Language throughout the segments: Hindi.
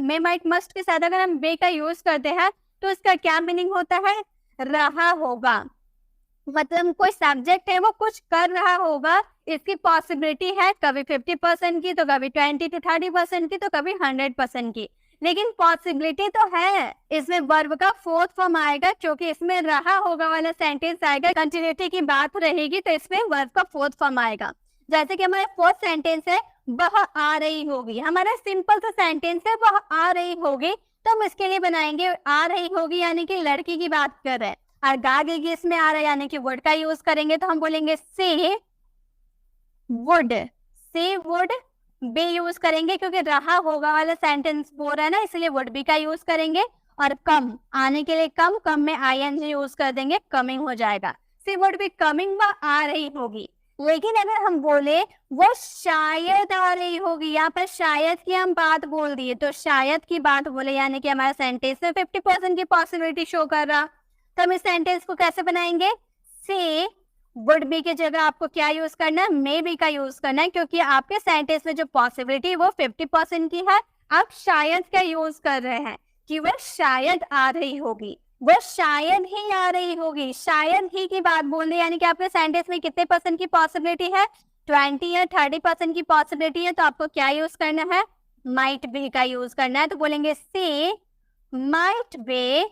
मे माइट मस्ट के साथ अगर हम बे का यूज करते हैं तो इसका क्या मीनिंग होता है, रहा होगा। मतलब कोई सब्जेक्ट है वो कुछ कर रहा होगा, इसकी पॉसिबिलिटी है कभी 50% की, तो कभी 20 to 30% की, तो कभी 100% की, लेकिन पॉसिबिलिटी तो है। इसमें वर्ब का फोर्थ फॉर्म आएगा, क्योंकि इसमें रहा होगा वाला सेंटेंस आएगा, कंटिन्यूटी की बात रहेगी, तो इसमें वर्ब का फोर्थ फॉर्म आएगा। जैसे कि हमारा फोर्थ सेंटेंस है, वह आ रही होगी। हमारा सिंपल सा सेंटेंस है, वह आ रही होगी, तो हम इसके लिए बनाएंगे आ रही होगी यानी कि लड़की की बात कर रहे हैं, और आगे इसमें आ रहा है यानी कि वुड का यूज करेंगे, तो हम बोलेंगे she would, she would be use करेंगे, क्योंकि रहा होगा वाला सेंटेंस बोल रहा है ना, इसलिए वुड बी का यूज करेंगे। और कम आने के लिए कम, कम में आईएनजी यूज कर देंगे, कमिंग हो जाएगा। सी वुड बी कमिंग, वह आ रही होगी। लेकिन अगर हम बोले वो शायद आ रही होगी, यहाँ पर शायद की हम बात बोल दिए, तो शायद की बात बोले यानी कि हमारा सेंटेंस में 50% की पॉसिबिलिटी शो कर रहा, तो हम इस सेंटेंस को कैसे बनाएंगे, सी वुड बी की जगह आपको क्या यूज करना है, मे बी का यूज करना है, क्योंकि आपके सेंटेंस में जो पॉसिबिलिटी वो 50% की है। आप शायद का यूज कर रहे हैं कि वह शायद आ रही होगी, वो शायद ही आ रही होगी, शायद ही की बात बोल रही है, यानी कि आपके सेंटेंस में कितने परसेंट की पॉसिबिलिटी है, 20 या 30% की पॉसिबिलिटी है, तो आपको क्या यूज करना है, माइट बी का यूज करना है। तो बोलेंगे सी माइट बी,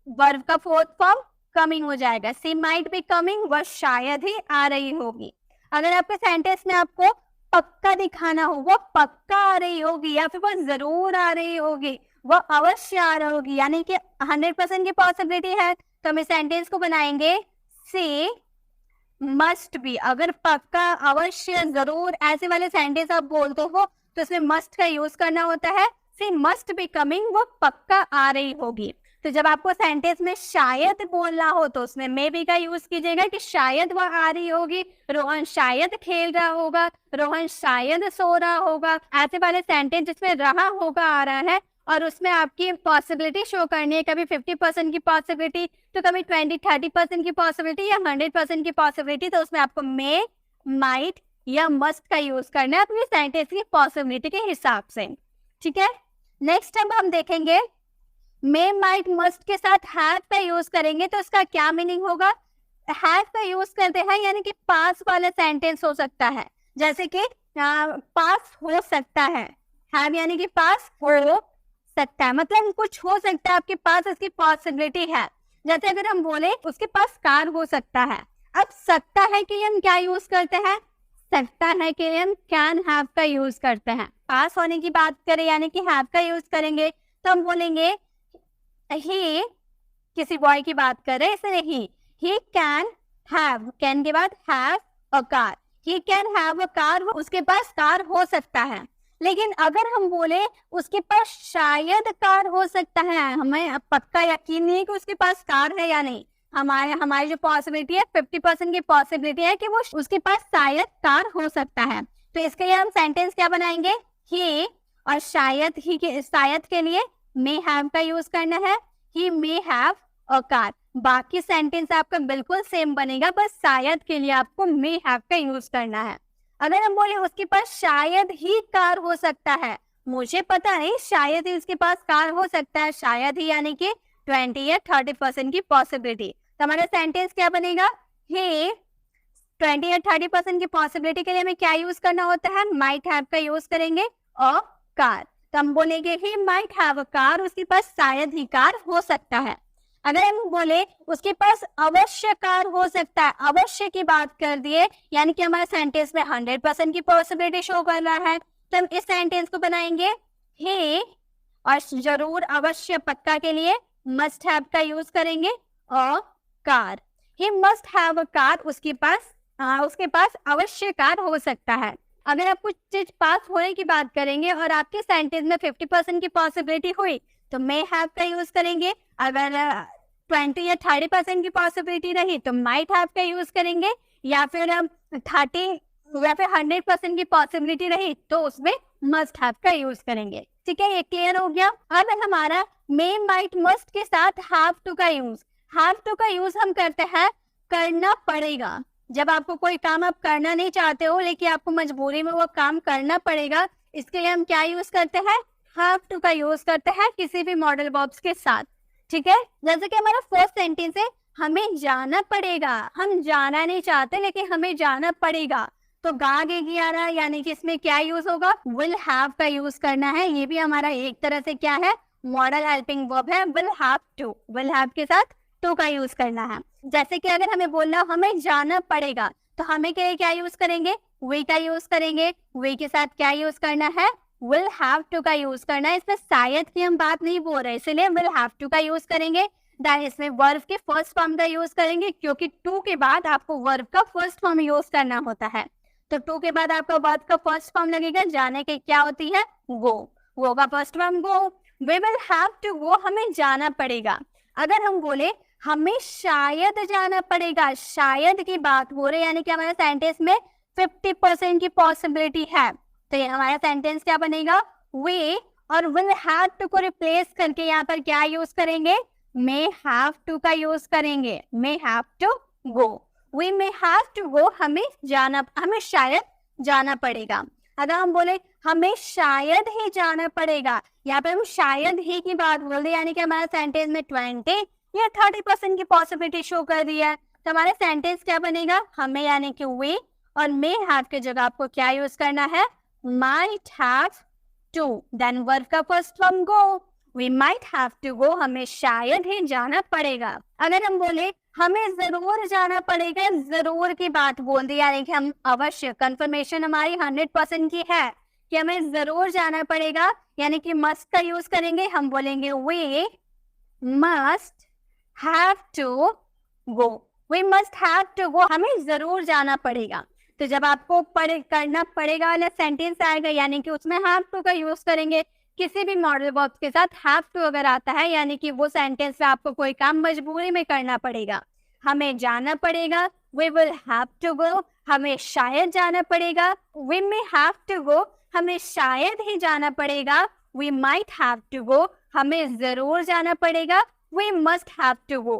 वर्ब का फोर्थ फॉर्म कमिंग हो जाएगा, सी माइट बी कमिंग, वह शायद ही आ रही होगी। अगर आपके सेंटेंस में आपको पक्का दिखाना हो, वो पक्का आ रही होगी या फिर वो जरूर आ रही होगी, वो अवश्य आ रही होगी, यानी कि 100% की पॉसिबिलिटी है, तो हम इस सेंटेंस को बनाएंगे सी मस्ट बी। अगर पक्का, अवश्य, जरूर ऐसे वाले सेंटेंस आप बोलते हो तो इसमें मस्ट का यूज करना होता है, सी मस्ट बी कमिंग, वो पक्का आ रही होगी। तो जब आपको सेंटेंस में शायद बोलना हो तो उसमें मे बी का यूज कीजिएगा कि शायद वह आ रही होगी, रोहन शायद खेल रहा होगा, रोहन शायद सो रहा होगा। ऐसे वाले सेंटेंस जिसमें रहा होगा आ रहा है और उसमें आपकी पॉसिबिलिटी शो करनी है, कभी 50% की पॉसिबिलिटी, तो कभी 20-30% की पॉसिबिलिटी या 100% की पॉसिबिलिटी, तो उसमें आपको मे, माइट या मस्ट का यूज करना है अपनी सेंटेंस की पॉसिबिलिटी के हिसाब से। ठीक है, नेक्स्ट अब हम देखेंगे मे, माइट, मस्ट के साथ हैव का यूज करेंगे, तो इसका क्या मीनिंग होगा। हैव का यूज करते हैं यानी कि पास वाला सेंटेंस हो सकता है, जैसे कि पास हो सकता है, हैव यानी कि पास हो सकता है, मतलब कुछ हो सकता है आपके पास, इसकी पॉसिबिलिटी है। जैसे अगर हम बोले उसके पास कार हो सकता है, अब सकता है कि हम क्या यूज करते हैं, सकता है कि हम कैन हैव का यूज करते हैं। पास होने की बात करें यानी कि हैव का यूज करेंगे, तो हम बोलेंगे ही, किसी बॉय की बात कर रहे हैं इसलिए ही कैन हैव, कैन के बाद have a car, he can have a car, उसके पास कार हो सकता है। लेकिन अगर हम बोले उसके पास शायद कार हो सकता है, हमें पक्का यकीन नहीं है कि उसके पास कार है या नहीं, हमारी जो पॉसिबिलिटी है 50% की पॉसिबिलिटी है कि वो उसके पास शायद कार हो सकता है, तो इसके लिए हम सेंटेंस क्या बनाएंगे, ही, और शायद ही के, शायद के लिए मे हैव का यूज करना है, ही मे हैव अ कार। बाकी सेंटेंस आपका बिल्कुल सेम बनेगा, बस शायद के लिए आपको मे हैव का यूज करना है। अगर हम बोले उसके पास शायद ही कार हो सकता है, मुझे पता नहीं, शायद ही उसके पास कार हो सकता है, शायद ही यानी कि 20 या 30% की पॉसिबिलिटी, तो हमारा सेंटेंस क्या बनेगा, ही 20 या 30% की पॉसिबिलिटी के लिए हमें क्या यूज करना होता है, माइट हैव का यूज करेंगे और कार, तो हम बोलेंगे he might have a car, उसके पास शायद ही कार हो सकता है। अगर हम बोले उसके पास अवश्य कार हो सकता है, अवश्य की बात कर दिए यानी कि हमारे सेंटेंस में 100% की पॉसिबिलिटी शो कर रहा है, तो हम इस सेंटेंस को बनाएंगे ही, और जरूर, अवश्य, पक्का के लिए मस्ट हैव का यूज करेंगे और car, he must have a car, उसके पास अवश्य कार हो सकता है। अगर आप कुछ चीज पास होने की बात करेंगे और आपके सेंटेंस में 50% की पॉसिबिलिटी हुई तो मे हैव का यूज करेंगे, अगर 20 या 30% की पॉसिबिलिटी रही तो माइट हैव का यूज करेंगे, या फिर 30 या फिर 100% की पॉसिबिलिटी रही तो उसमें मस्ट हैव का यूज करेंगे। ठीक है, ये क्लियर हो गया। अब हमारा मे, माइट, मस्ट के साथ हैव टू का यूज हम करते हैं करना पड़ेगा। जब आपको कोई काम आप करना नहीं चाहते हो लेकिन आपको मजबूरी में वो काम करना पड़ेगा, इसके लिए हम क्या यूज करते हैं, हैव टू का यूज करते हैं किसी भी मॉडल वर्ब्स के साथ, ठीक है। जैसे कि हमारा फर्स्ट सेंटेंस है, हमें जाना पड़ेगा, हम जाना नहीं चाहते लेकिन हमें जाना पड़ेगा, तो गा गे आ रहा है, यानी कि इसमें क्या यूज होगा, विल हैव का यूज करना है। ये भी हमारा एक तरह से क्या है, मॉडल हेल्पिंग वर्ब है, will have to, will have के साथ टू का यूज करना है। जैसे कि अगर हमें बोलना हमें जाना पड़ेगा, तो हमें के लिए क्या यूज करेंगे, वी का यूज करेंगे। वी के साथ क्या यूज करना है, विल हैव टू का यूज करना है। इसमें शायद की हम बात नहीं बोल रहे, इसलिए विल हैव टू का यूज करेंगे। दैन इसमें वर्ब के फर्स्ट फॉर्म का यूज करेंगे, क्योंकि टू के बाद आपको वर्ब का फर्स्ट फॉर्म यूज करना होता है। तो टू के बाद आपका वर्ब का फर्स्ट फॉर्म लगेगा, जाने के क्या होती है, गो, गो का first form go. We will have to go, हमें जाना पड़ेगा। अगर हम बोले हमें शायद जाना पड़ेगा, शायद की बात हो रही है, यानी कि हमारे सेंटेंस में 50% की पॉसिबिलिटी है, तो ये हमारा सेंटेंस क्या बनेगा, वी और विल हैव टू को रिप्लेस करके यहाँ पर क्या यूज करेंगे, मे हैव टू का यूज करेंगे, may have to go. We may have to go, हमें जाना, हमें शायद जाना पड़ेगा। अगर हम बोले हमें शायद ही जाना पड़ेगा, यहाँ पे हम शायद ही की बात बोल रहे, यानी कि हमारा सेंटेंस में 20 या 30% की पॉसिबिलिटी शो कर रही है, तो हमारा सेंटेंस क्या बनेगा, हमें यानी कि वी और मे हैव की जगह आपको क्या यूज करना है, might have to, then verb का first form go, we might have to go, हमें शायद ही जाना पड़ेगा। अगर हम बोले हमें जरूर जाना पड़ेगा, जरूर की बात बोल दी, यानी कि हम अवश्य, कंफर्मेशन हमारी 100% की है कि हमें जरूर जाना पड़ेगा, यानी कि मस्ट का यूज करेंगे, हम बोलेंगे we must have to go, we must have to go, हमें जरूर जाना पड़ेगा। तो जब आपको करना पड़ेगा वाला सेंटेंस आएगा, यानी कि उसमें हैव टू का यूज करेंगे। किसी भी मॉडल वर्ब के साथ हैव टू अगर आता है, यानी कि वो सेंटेंस में आपको कोई काम मजबूरी में करना पड़ेगा। हमें जाना पड़ेगा, we will have to go, हमें शायद जाना पड़ेगा, we may have to go, हमें शायद ही जाना पड़ेगा, we might have to go, हमें जरूर जाना पड़ेगा, we must have to go.